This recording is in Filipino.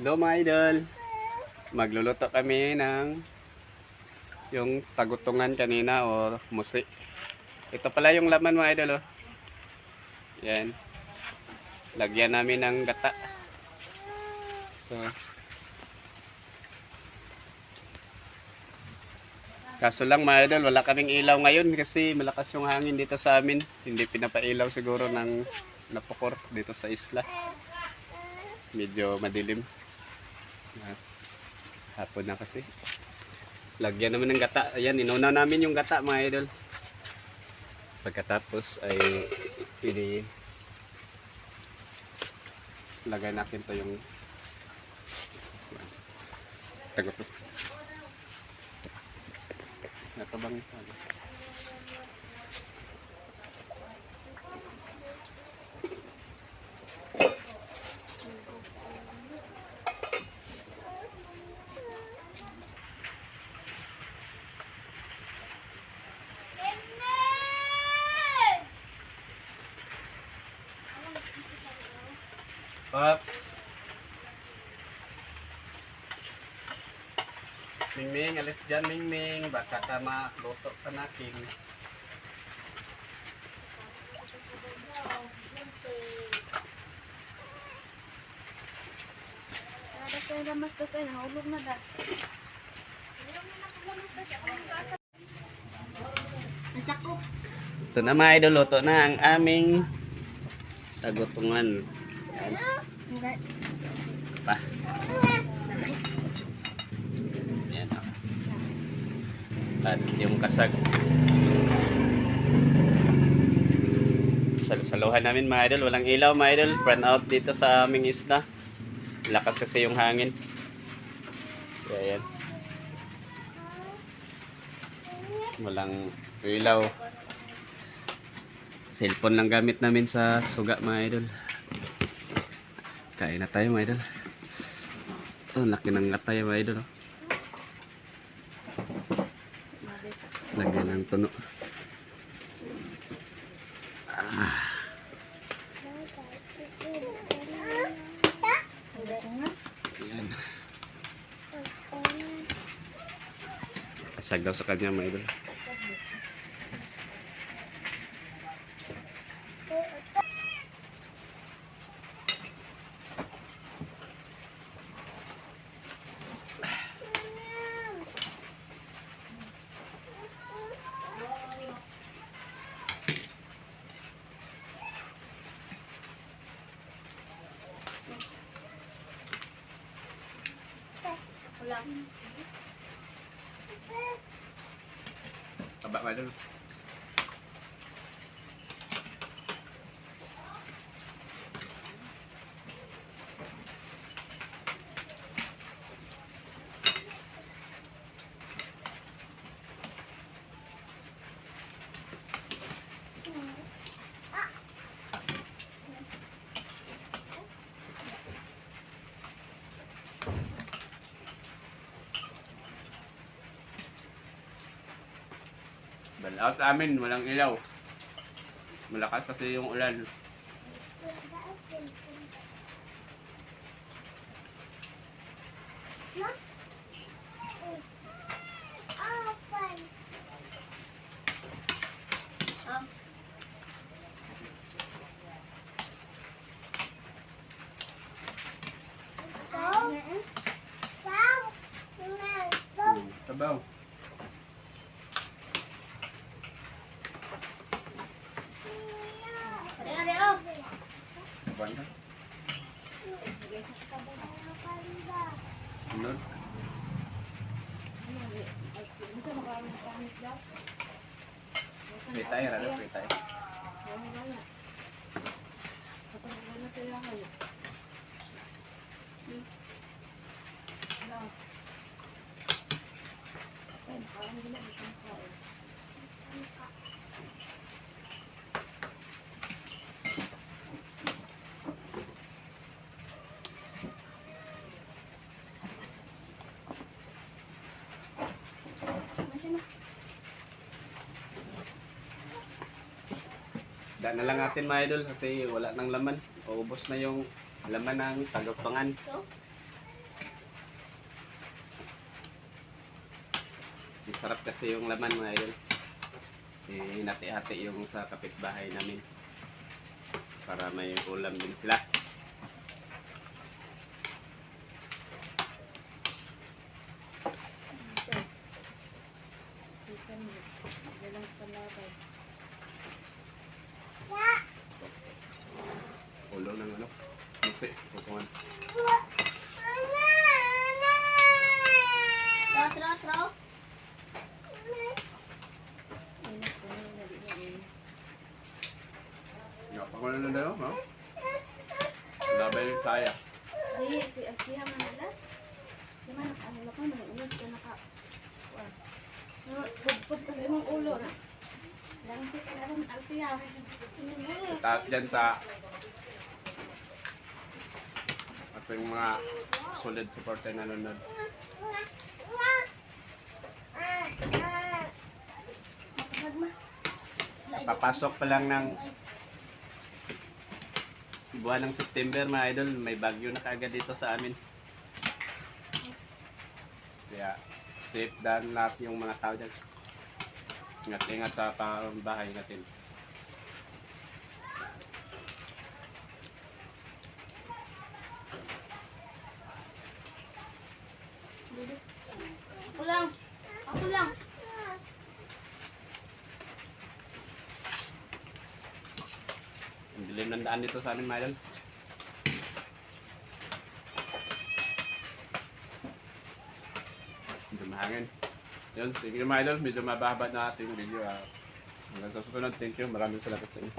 Hello mga idol. Magluluto kami ng yung tagutungan kanina o musi. Ito pala yung laman mga idol oh. Yan. Lagyan namin ng gata. So, kaso lang mga idol, wala kaming ilaw ngayon kasi malakas yung hangin dito sa amin. Hindi pinapailaw siguro ng napukor dito sa isla. Medyo madilim. Hapon na kasi. Lagyan naman ng gata. Ayan, inuna namin yung gata mga idol. Pagkatapos ay pili lagay natin to yung tagot. Ito bang ano? Pops. Mingming, alis dyan Mingming. Baka ka maluto ka natin. Das ay lamas das ay nahulog na das. Masako. Ito na mga idol, luto na ang aming tagutungan. Yan. Enggak. Pa. Yan o. At yung kasag. Saluhan namin mga idol. Walang ilaw mga idol. Burn out dito sa aming isla. Lakas kasi yung hangin. Kaya yan. Walang ilaw. Cellphone lang gamit namin sa suga mga idol. Kain na tayo mga idol. Oh, laki ng ngatay mga idol. Lagyan ng tuno. Ayan. Asag daw sa kanya mga idol. Wala. Taba mga idol. Balaot amin, walang ilaw. Malakas kasi yung ulan. Tabaw. Kapan ka? Ano? Pray tayo, rado, pray tayo. Daan na lang natin mga idol kasi wala nang laman. Paubos na yung laman ng tagapangan. Masarap kasi yung laman mga idol. Hinati-hati yung sa kapitbahay namin. Para may ulam din sila. Dalang palabay. Ulo ng ano. Musi. Pupungan. Tro. Pangulo na daw, no? Labay yung saya. Di, si Alfiha manalas. Di man nakaano ko, may ulod ka naka... Pudpud kasi imong ulo na. Lang si Karon Alfiha. Taas dyan sa ating mga solid supporter na nanonood. Papasok pa lang ng buwan ng September mga idol, may bagyo na kaagad dito sa amin. Kaya safe dan lahat yung mga tao dyan. Ingat-ingat sa bahay natin. Ako lang. Ang dilim ng daan dito sa amin mga idol. Medyo mahangin. Yun, thank you mga idol. Medyo mababa na ating video. Hanggang sa susunod, thank you. Maraming salamat sa inyo.